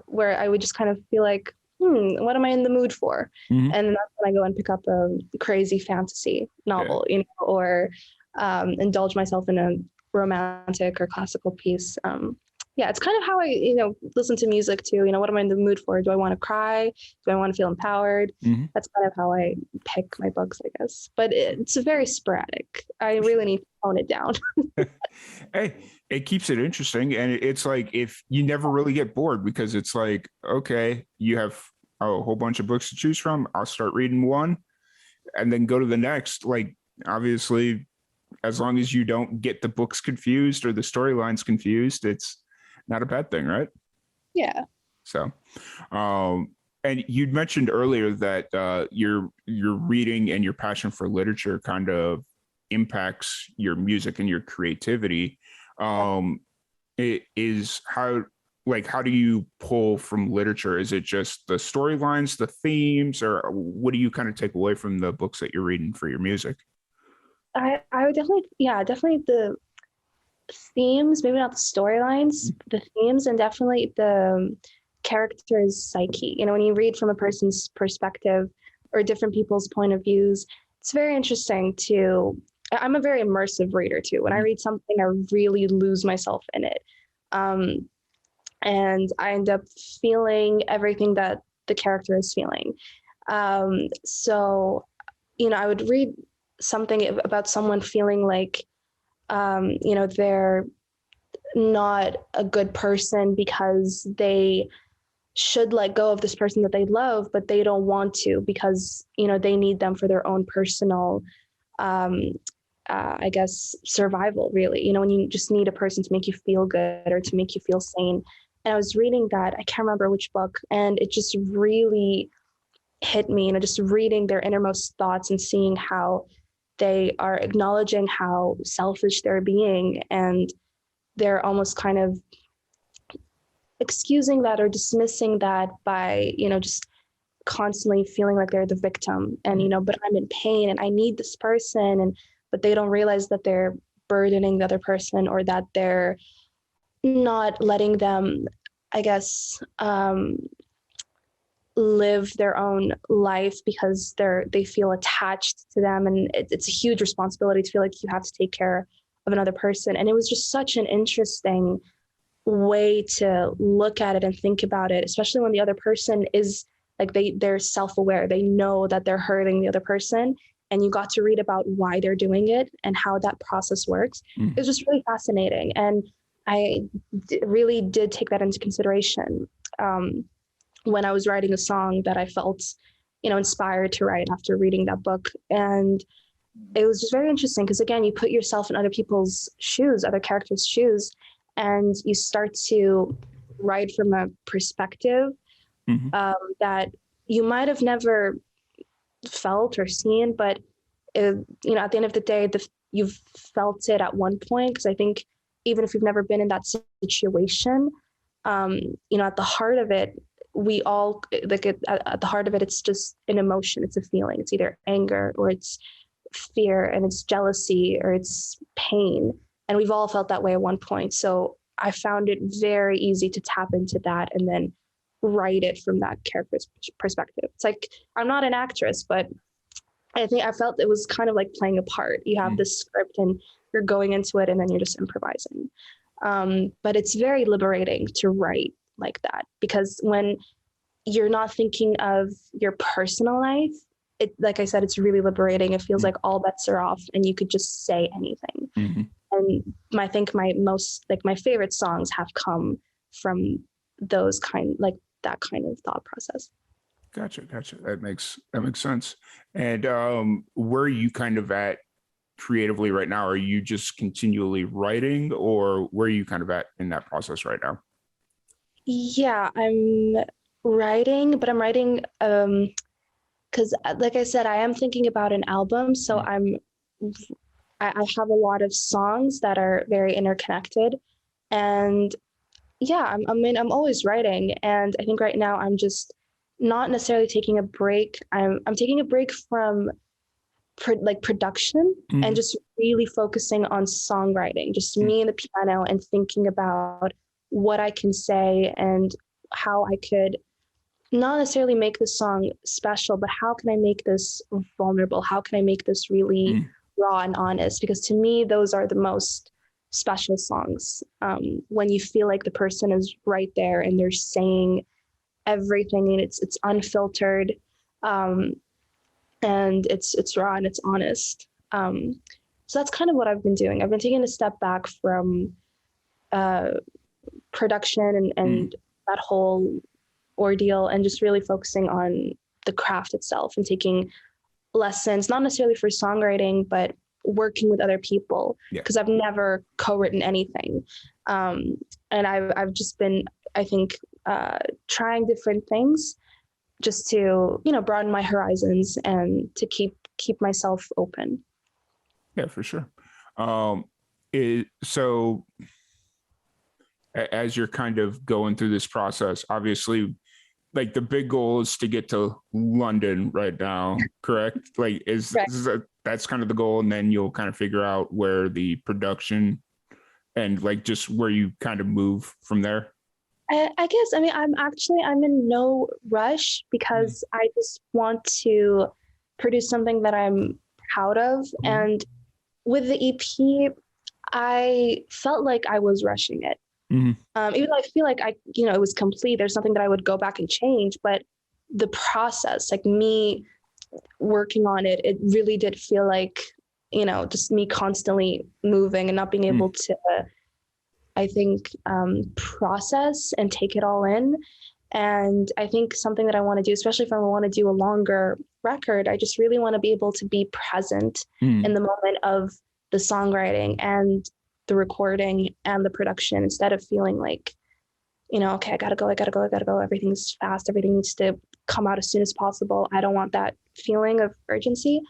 Speaker 3: where I would just kind of feel like, what am I in the mood for? And that's when I go and pick up a crazy fantasy novel, or indulge myself in a romantic or classical piece. It's kind of how I, listen to music too. What am I in the mood for? Do I want to cry? Do I want to feel empowered? That's kind of how I pick my books, I guess. But it's very sporadic. I really need to tone it down.
Speaker 1: Hey, it keeps it interesting. And it's like, if you never really get bored, because it's like, okay, you have a whole bunch of books to choose from. I'll start reading one and then go to the next. Like, obviously, as long as you don't get the books confused or the storylines confused, it's not a bad thing, right?
Speaker 3: Yeah.
Speaker 1: So, and you'd mentioned earlier that your reading and your passion for literature kind of impacts your music and your creativity. It is how do you pull from literature? Is it just the storylines, the themes, or what do you kind of take away from the books that you're reading for your music?
Speaker 3: I would definitely the themes, maybe not the storylines, the themes, and definitely the character's psyche. When you read from a person's perspective or different people's point of views, it's very interesting I'm a very immersive reader too. When I read something, I really lose myself in it. and I end up feeling everything that the character is feeling. So, I would read something about someone feeling like, they're not a good person because they should let go of this person that they love, but they don't want to because, they need them for their own personal, I guess, survival, really. When you just need a person to make you feel good or to make you feel sane. And I was reading that, I can't remember which book, and it just really hit me, just reading their innermost thoughts and seeing how they are acknowledging how selfish they're being, and they're almost kind of excusing that or dismissing that by, just constantly feeling like they're the victim and, but I'm in pain and I need this person. And, but they don't realize that they're burdening the other person, or that they're not letting them, I guess, live their own life because they feel attached to them. And it's a huge responsibility to feel like you have to take care of another person. And it was just such an interesting way to look at it and think about it, especially when the other person is like, they're self-aware, they know that they're hurting the other person, and you got to read about why they're doing it and how that process works. It was just really fascinating, and I really did take that into consideration when I was writing a song that I felt inspired to write after reading that book. And it was just very interesting because, again, you put yourself in other people's shoes, other characters' shoes, and you start to write from a perspective that you might have never felt or seen, but at the end of the day, you've felt it at one point. Because I think even if you've never been in that situation, at the heart of it, we all at the heart of it, it's just an emotion, it's a feeling. It's either anger or it's fear, and it's jealousy or it's pain, and we've all felt that way at one point. So I found it very easy to tap into that and then write it from that character's perspective. It's like, I'm not an actress, but I think I felt it was kind of like playing a part. You have this script and you're going into it, and then you're just improvising. But it's very liberating to write like that, because when you're not thinking of your personal life, like I said, it's really liberating. It feels like all bets are off and you could just say anything. And I think my favorite songs have come from that kind of thought process.
Speaker 1: Gotcha. That makes sense. And where are you kind of at creatively right now? Are you just continually writing, or where are you kind of at in that process right now?
Speaker 3: Yeah, I'm writing, but I'm writing because, like I said, I am thinking about an album. So I have a lot of songs that are very interconnected, and yeah, I'm always writing. And I think right now I'm just not necessarily taking a break. I'm taking a break from production and just really focusing on songwriting, just me and the piano, and thinking about what I can say and how I could not necessarily make the song special, but how can I make this vulnerable? How can I make this really raw and honest? Because to me, those are the most special songs, when you feel like the person is right there and they're saying everything, and it's unfiltered, and it's raw and it's honest. So that's kind of what I've been doing. I've been taking a step back from production and that whole ordeal, and just really focusing on the craft itself and taking lessons, not necessarily for songwriting, but working with other people, because I've never co-written anything. And I've just been, I think, trying different things just to, broaden my horizons and to keep myself open.
Speaker 1: Yeah, for sure. So as you're kind of going through this process, obviously, like, the big goal is to get to London right now, correct? Like, that's kind of the goal, and then you'll kind of figure out where the production and like just where you kind of move from there.
Speaker 3: I guess, I'm in no rush, because I just want to produce something that I'm proud of. And with the EP, I felt like I was rushing it. Even though I feel like it was complete, there's nothing that I would go back and change, but the process, like me working on it, it really did feel like, just me constantly moving and not being able to, I think, process and take it all in. And I think something that I want to do, especially if I want to do a longer record, I just really want to be able to be present in the moment of the songwriting and the recording and the production, instead of feeling like, okay, I gotta go. Everything's fast. Everything needs to come out as soon as possible. I don't want that feeling of urgency.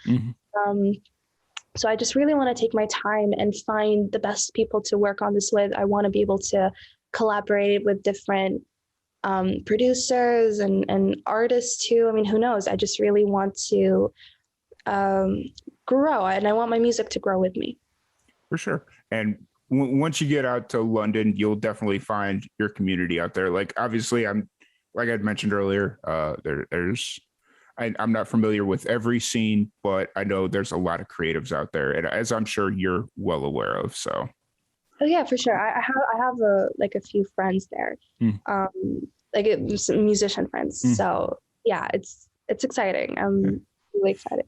Speaker 3: So I just really want to take my time and find the best people to work on this with. I want to be able to collaborate with different producers and artists too. I mean, who knows? I just really want to grow, and I want my music to grow with me.
Speaker 1: For sure. And once you get out to London, you'll definitely find your community out there. Like, obviously, like I'd mentioned earlier, I'm not familiar with every scene, but I know there's a lot of creatives out there, and as I'm sure you're well aware of. So.
Speaker 3: Oh yeah, for sure. I have a few friends there, some musician friends. So yeah, it's exciting. I'm really excited.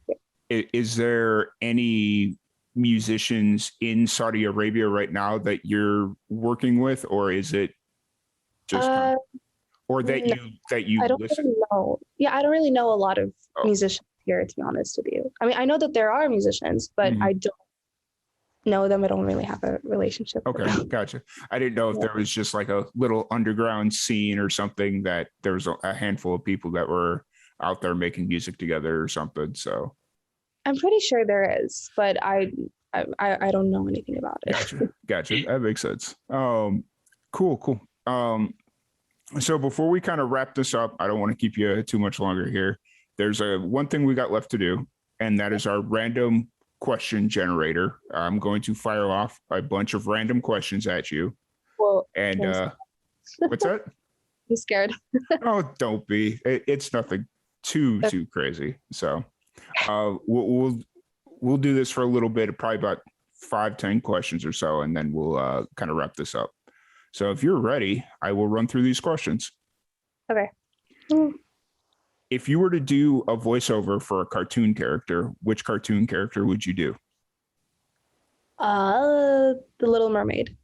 Speaker 1: Is there any musicians in Saudi Arabia right now that you're working with, or is it just or that you
Speaker 3: I don't
Speaker 1: listen?
Speaker 3: really know. Yeah, I don't really know a lot of musicians here, to be honest with you. I mean, I know that there are musicians, but I don't know them. I don't really have a relationship.
Speaker 1: Okay, gotcha. I didn't know if there was just like a little underground scene or something, that there was a handful of people that were out there making music together or something. So
Speaker 3: I'm pretty sure there is, but I don't know anything about it.
Speaker 1: Gotcha. That makes sense. Cool. So before we kind of wrap this up, I don't want to keep you too much longer here. There's one thing we got left to do, and that is our random question generator. I'm going to fire off a bunch of random questions at you.
Speaker 3: Well,
Speaker 1: and what's that?
Speaker 3: I'm scared.
Speaker 1: Oh, don't be. It's nothing too crazy. So we'll do this for a little bit, probably about 5-10 questions or so, and then we'll kind of wrap this up. So if you're ready, I will run through these questions.
Speaker 3: Okay.
Speaker 1: If you were to do a voiceover for a cartoon character, which cartoon character would you do?
Speaker 3: The Little Mermaid.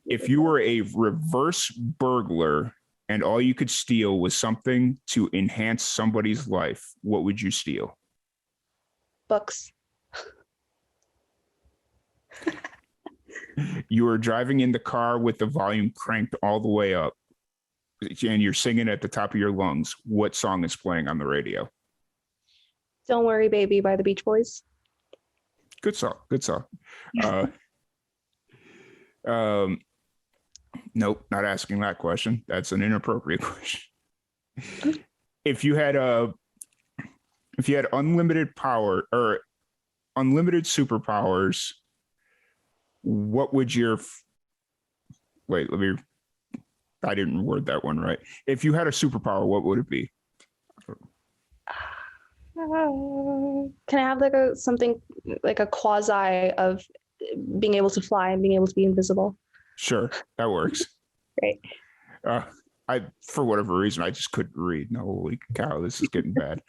Speaker 1: If you were a reverse burglar and all you could steal was something to enhance somebody's life, what would you steal?
Speaker 3: Books.
Speaker 1: You are driving in the car with the volume cranked all the way up, and you're singing at the top of your lungs. What song is playing on the radio?
Speaker 3: Don't Worry Baby by the Beach Boys.
Speaker 1: Good song. Nope, not asking that question. That's an inappropriate question. If you had unlimited power or unlimited superpowers, what would your I didn't word that one right. If you had a superpower, what would it be?
Speaker 3: Can I have something like a quasi of being able to fly and being able to be invisible?
Speaker 1: Sure, that works.
Speaker 3: Great.
Speaker 1: I, for whatever reason, I just couldn't read. No, holy cow, this is getting bad.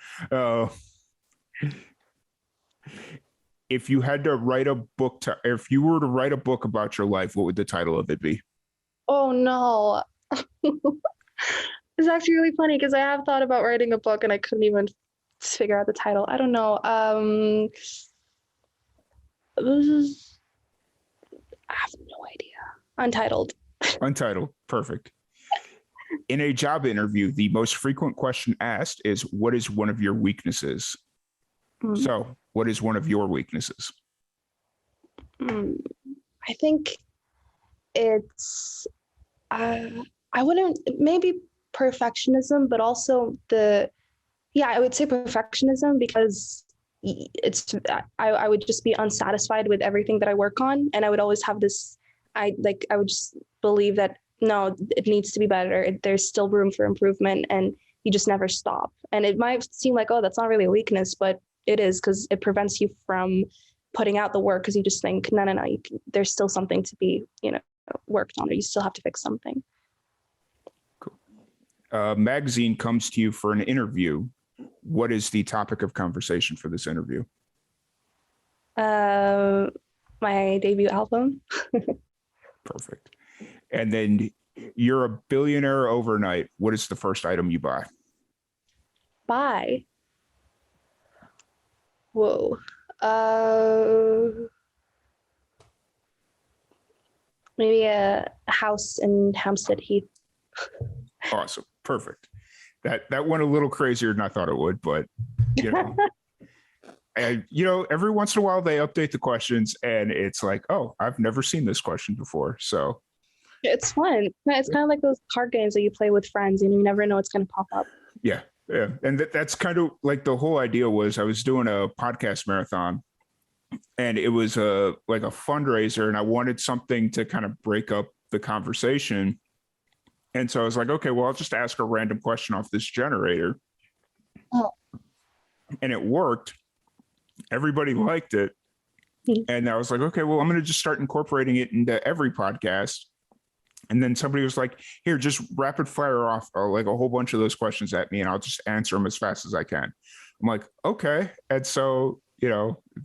Speaker 1: If you were to write a book about your life, what would the title of it be?
Speaker 3: Oh no. It's actually really funny because I have thought about writing a book and I couldn't even figure out the title. I don't know. I have no idea. Untitled.
Speaker 1: Untitled. Perfect. In a job interview, the most frequent question asked is, what is one of your weaknesses? So what is one of your weaknesses?
Speaker 3: I think it's, maybe perfectionism, but also I would say perfectionism, because I would just be unsatisfied with everything that I work on. And I would always have this, I would just believe that, no, it needs to be better. There's still room for improvement, and you just never stop. And it might seem like, oh, that's not really a weakness, but it is, because it prevents you from putting out the work because you just think, no, there's still something to be, worked on, or you still have to fix something.
Speaker 1: Cool. Magazine comes to you for an interview. What is the topic of conversation for this interview?
Speaker 3: My debut album.
Speaker 1: Perfect. And then you're a billionaire overnight. What is the first item you buy?
Speaker 3: Buy? Whoa. Maybe a house in Hampstead Heath.
Speaker 1: Awesome. Perfect. That went a little crazier than I thought it would, but every once in a while they update the questions and it's like, oh, I've never seen this question before. So
Speaker 3: it's fun. It's kind of like those card games that you play with friends and you never know what's going to pop up.
Speaker 1: Yeah. Yeah. And that's kind of like the whole idea was I was doing a podcast marathon and it was like a fundraiser and I wanted something to kind of break up the conversation. And so I was like, okay, well, I'll just ask a random question off this generator.
Speaker 3: Oh.
Speaker 1: And it worked. Everybody liked it. And I was like, okay, well, I'm going to just start incorporating it into every podcast. And then somebody was like, here, just rapid fire off like a whole bunch of those questions at me and I'll just answer them as fast as I can. I'm like, okay. And so,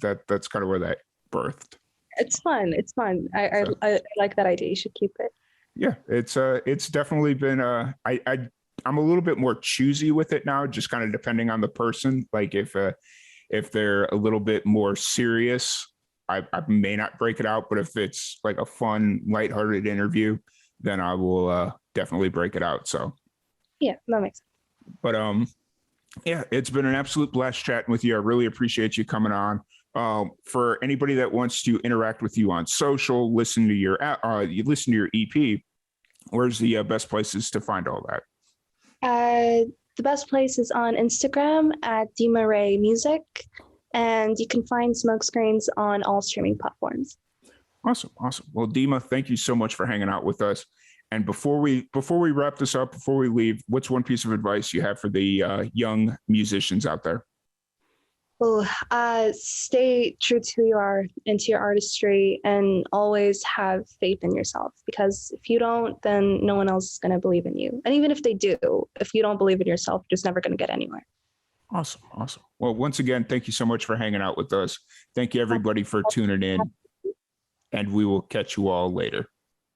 Speaker 1: that's kind of where that birthed.
Speaker 3: It's fun. It's fun. I like that idea. You should keep it.
Speaker 1: Yeah, it's definitely been I'm a little bit more choosy with it now, just kind of depending on the person. Like if they're a little bit more serious, I may not break it out, but if it's like a fun, lighthearted interview, then I will definitely break it out. So
Speaker 3: yeah, that makes sense.
Speaker 1: But yeah, it's been an absolute blast chatting with you. I really appreciate you coming on. For anybody that wants to interact with you on social, listen to your EP, where's the best places to find all that?
Speaker 3: The best place is on Instagram at Dema Raye Music, and you can find Smokescreens on all streaming platforms.
Speaker 1: Awesome. Well, Dema, thank you so much for hanging out with us. And before we wrap this up, before we leave, what's one piece of advice you have for the young musicians out there?
Speaker 3: Stay true to who you are and to your artistry, and always have faith in yourself, because if you don't, then no one else is going to believe in you. And even if they do, if you don't believe in yourself, you're just never going to get anywhere.
Speaker 1: Awesome. Well, once again, thank you so much for hanging out with us. Thank you, everybody, for tuning in, and we will catch you all later.